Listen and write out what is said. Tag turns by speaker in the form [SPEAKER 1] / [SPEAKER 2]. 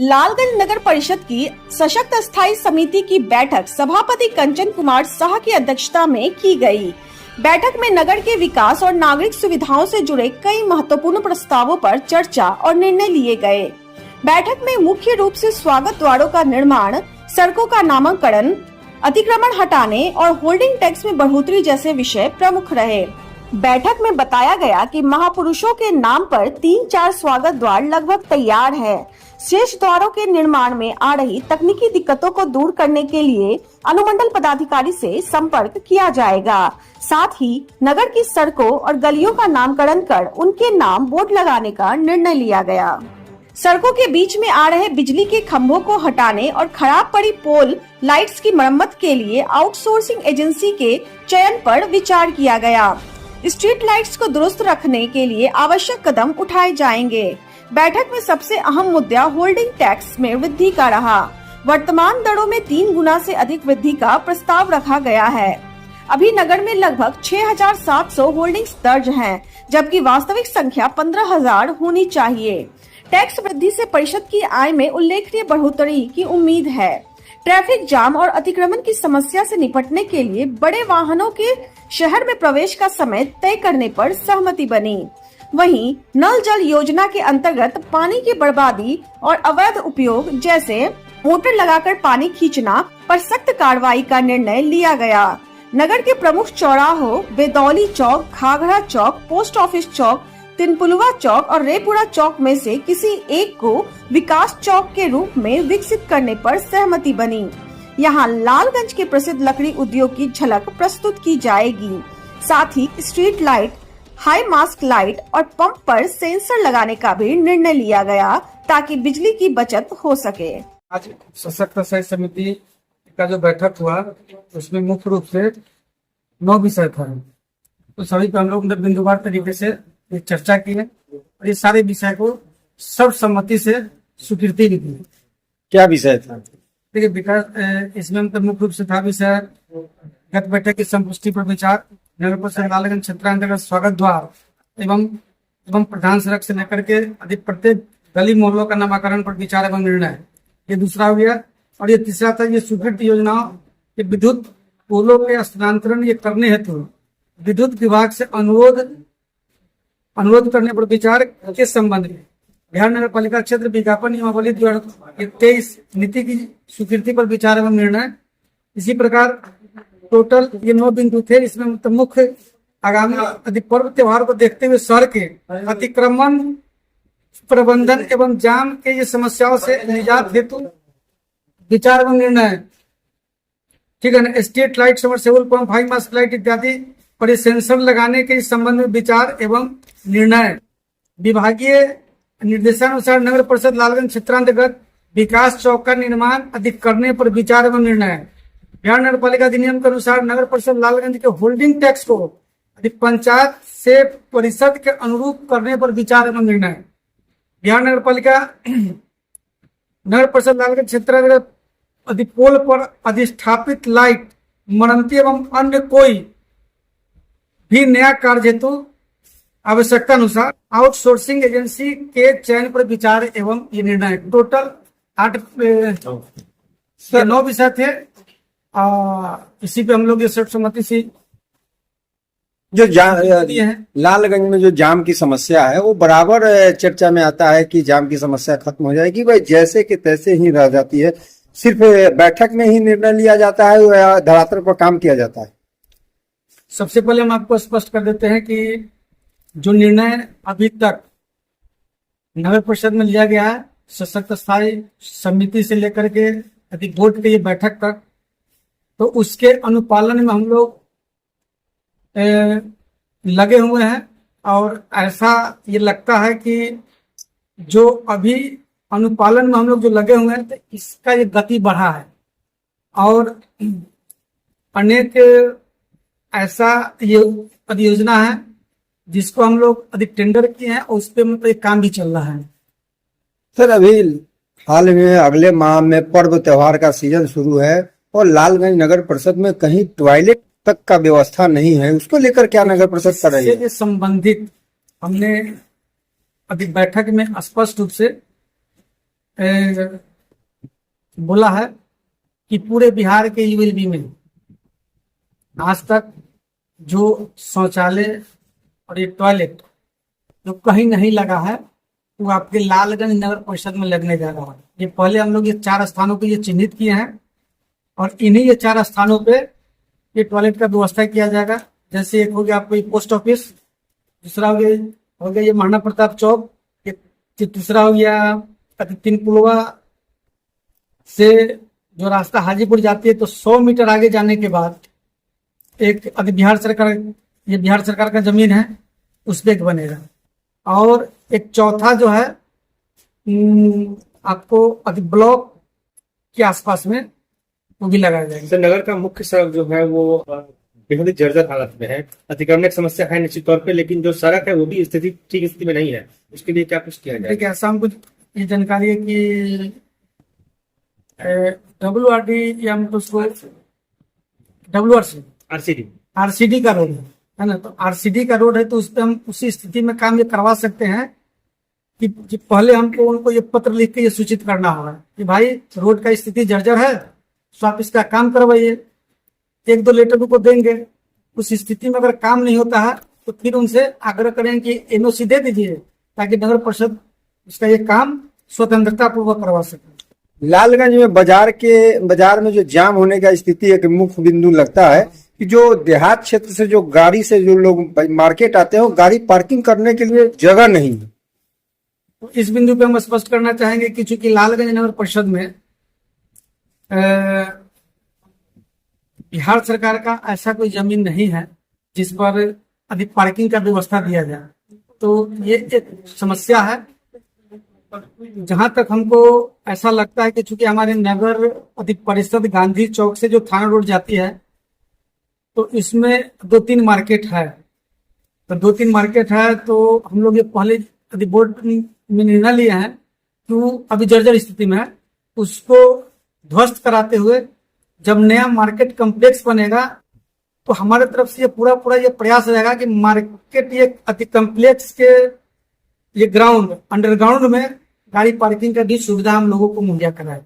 [SPEAKER 1] लालगंज नगर परिषद की सशक्त स्थायी समिति की बैठक सभापति कंचन कुमार साह की अध्यक्षता में की गई। बैठक में नगर के विकास और नागरिक सुविधाओं से जुड़े कई महत्वपूर्ण प्रस्तावों पर चर्चा और निर्णय लिए गए। बैठक में मुख्य रूप से स्वागत द्वारों का निर्माण, सड़कों का नामकरण, अतिक्रमण हटाने और होल्डिंग टैक्स में बढ़ोतरी जैसे विषय प्रमुख रहे। बैठक में बताया गया कि महापुरुषों के नाम पर 3-4 स्वागत द्वार लगभग तैयार है। शेष द्वारों के निर्माण में आ रही तकनीकी दिक्कतों को दूर करने के लिए अनुमंडल पदाधिकारी से संपर्क किया जाएगा। साथ ही नगर की सड़कों और गलियों का नामकरण कर उनके नाम बोर्ड लगाने का निर्णय लिया गया। सड़कों के बीच में आ रहे बिजली के खंभों को हटाने और खराब पड़ी पोल लाइट्स की मरम्मत के लिए आउटसोर्सिंग एजेंसी के चयन पर विचार किया गया। स्ट्रीट लाइट्स को दुरुस्त रखने के लिए आवश्यक कदम उठाए जाएंगे। बैठक में सबसे अहम मुद्दा होल्डिंग टैक्स में वृद्धि का रहा। वर्तमान दरों में 3 गुना से अधिक वृद्धि का प्रस्ताव रखा गया है। अभी नगर में लगभग 6,700 होल्डिंग्स दर्ज हैं, जबकि वास्तविक संख्या 15,000 होनी चाहिए। टैक्स वृद्धि से परिषद की आय में उल्लेखनीय बढ़ोतरी की उम्मीद है। ट्रैफिक जाम और अतिक्रमण की समस्या से निपटने के लिए बड़े वाहनों के शहर में प्रवेश का समय तय करने पर सहमति बनी। वहीं नल जल योजना के अंतर्गत पानी की बर्बादी और अवैध उपयोग जैसे मोटर लगाकर पानी खींचना पर सख्त कार्रवाई का निर्णय लिया गया। नगर के प्रमुख चौराहों बेदौली चौक, खागड़ा चौक, पोस्ट ऑफिस चौक, तिनपुलवा चौक और रेपुरा चौक में से किसी एक को विकास चौक के रूप में विकसित करने पर सहमति बनी। यहाँ लालगंज के प्रसिद्ध लकड़ी उद्योग की झलक प्रस्तुत की जाएगी। साथ ही street light, high mask light और पंप पर सेंसर लगाने का भी निर्णय लिया गया ताकि बिजली की बचत हो सके।
[SPEAKER 2] आज सशक्त स्थायी समिति का जो बैठक हुआ उसमें मुख्य रूप से 9 विषय था। तो सभी पे हम लोग बिंदुवार तरीके से चर्चा की है और ये सारे विषय को सर्वसम्मति से स्वीकृति भी दी।
[SPEAKER 3] क्या विषय था?
[SPEAKER 2] देखिए विकास इसमें मतलब मुख्य रूप से था विषय गत बैठक की संपुष्टि पर विचार, नगर परिषद लालगंज क्षेत्रांतर्गत स्वागत द्वार एवं प्रधान सड़क से लेकर के अधिक प्रत्येक गली मोहल्लों का नामकरण पर विचार एवं निर्णय, ये दूसरा हो गया। और ये तीसरा था ये स्वीकृत योजनाओं के विद्युत पोलों के स्थानांतरण ये करने हेतु विद्युत विभाग से अनुरोध करने पर विचार के संबंध में बिहार नगर पालिका क्षेत्र विज्ञापन नियमावली 2023 नीति की स्वीकृति पर विचार एवं निर्णय। इसी प्रकार टोटल ये 9 बिंदु थे। इसमें मतलब मुख्य आगामी अधिक पर्व त्योहार को देखते हुए शहर के अतिक्रमण प्रबंधन एवं जाम के ये समस्याओं से निजात हेतु विचार एवं निर्णय, ठीक है ना। Street light, submersible pump, high mask light इत्यादि पर सेंसर लगाने के संबंध में विचार एवं निर्णय। विभागीय निर्देशानुसार नगर परिषद लालगंज क्षेत्रांतर्गत विकास चौक का निर्माण अधिक करने पर विचार एवं निर्णय। बिहार नगर पालिका अधिनियम के अनुसार नगर परिषद लालगंज के होल्डिंग टैक्स को अधिक पंचायत से परिषद के अनुरूप करने पर विचार एवं निर्णय। बिहार नगर पालिका नगर परिषद लालगंज क्षेत्रांतर्गत अधिक पोल पर अधिष्ठापित लाइट मरम्मती एवं अन्य कोई भी नया कार्य हेतु आवश्यकता अनुसार आउटसोर्सिंग एजेंसी के चयन पर विचार एवं ये निर्णय। टोटल 9 विषय थे। इसी पे हम लोग ये सर्वसम्मति से
[SPEAKER 3] जो लालगंज में जो जाम की समस्या है वो बराबर चर्चा में आता है कि जाम की समस्या खत्म हो जाएगी, भाई जैसे कि तैसे ही रह जाती है। सिर्फ बैठक में ही निर्णय लिया जाता है या धरातल पर काम किया जाता है?
[SPEAKER 2] सबसे पहले हम आपको स्पष्ट कर देते हैं कि जो निर्णय अभी तक नगर परिषद में लिया गया है सशक्त स्थायी समिति से लेकर के अधिक बोर्ड की ये बैठक तक, तो उसके अनुपालन में हम लोग लगे हुए हैं। और ऐसा ये लगता है कि जो अभी अनुपालन में हम लोग जो लगे हुए हैं तो इसका ये गति बढ़ा है। और अनेक ऐसा ये परियोजना है जिसको हम लोग अधिक टेंडर किए हैं और उस पर मतलब एक काम भी चल रहा है।
[SPEAKER 3] सर अभी हाल में अगले माह में पर्व त्योहार का सीजन शुरू है और लालगंज नगर परिषद में कहीं टॉयलेट तक का व्यवस्था नहीं है, उसको लेकर क्या नगर परिषद कर रही है?
[SPEAKER 2] संबंधित हमने अभी बैठक में स्पष्ट रूप से बोला है कि पूरे बिहार के यूएलबी में आज तक जो शौचालय और ये टॉयलेट जो कहीं नहीं लगा है वो आपके लालगंज नगर परिषद में लगने जा रहा है। ये पहले हम लोग ये 4 स्थानों पे ये चिन्हित किए हैं और इन्हीं ये 4 स्थानों पे ये टॉयलेट का व्यवस्था किया जाएगा। जैसे एक हो गया आपको ये पोस्ट ऑफिस, दूसरा हो गया ये महाराणा प्रताप चौक, ये तीसरा हो गया तीन पुलवा से जो रास्ता हाजीपुर जाती है तो 100 मीटर आगे जाने के बाद एक अभी बिहार सरकार का जमीन है उस पे एक बनेगा और एक चौथा जो है आपको अभी ब्लॉक के आसपास में वो भी लगाया जाएगा।
[SPEAKER 4] सर, नगर का मुख्य सड़क जो है वो बेहद ही जर्जर हालत में है। अतिक्रमण की समस्या है निश्चित तौर पे, लेकिन जो सड़क है वो भी ठीक स्थिति में नहीं है। उसके लिए क्या कुछ किया जाए?
[SPEAKER 2] देखिए, ऐसा हमको ये जानकारी है कि WRD या हम तो उसको WRC RCD का रोड है ना, तो RCD का रोड है तो उस पर हम उसी स्थिति में काम ये करवा सकते हैं कि पहले हमको उनको ये पत्र लिख के ये सूचित करना होगा कि भाई रोड का स्थिति जर्जर है तो आप इसका काम करवाइए। 1-2 लेटर उनको देंगे। उस स्थिति में अगर काम नहीं होता है तो फिर उनसे आग्रह करें कि NOC दे दीजिए ताकि नगर परिषद उसका ये काम स्वतंत्रता पूर्वक करवा सके।
[SPEAKER 3] लालगंज में बाजार में जो जाम होने का स्थिति एक मुख्य बिंदु लगता है कि जो देहात क्षेत्र से जो गाड़ी से जो लोग मार्केट आते हैं वो गाड़ी पार्किंग करने के लिए जगह नहीं है।
[SPEAKER 2] तो इस बिंदु पे हम स्पष्ट करना चाहेंगे कि चूंकि लालगंज नगर परिषद में बिहार सरकार का ऐसा कोई जमीन नहीं है जिस पर अधिक पार्किंग का व्यवस्था दिया जाए, तो ये एक समस्या है। जहां तक हमको ऐसा लगता है कि चूंकि हमारे नगर अधिक परिषद गांधी चौक से जो थाना रोड जाती है तो इसमें 2-3 मार्केट है, तो 2-3 मार्केट है तो हम लोग ये पहले यदि बोर्ड में निर्णय लिए हैं कि वो अभी जर्जर स्थिति में है, उसको ध्वस्त कराते हुए जब नया मार्केट कॉम्प्लेक्स बनेगा तो हमारे तरफ से ये पूरा ये प्रयास रहेगा कि मार्केट ये अति कॉम्प्लेक्स के ये ग्राउंड अंडरग्राउंड में गाड़ी पार्किंग का भी सुविधा हम लोगों को मुहैया कराए।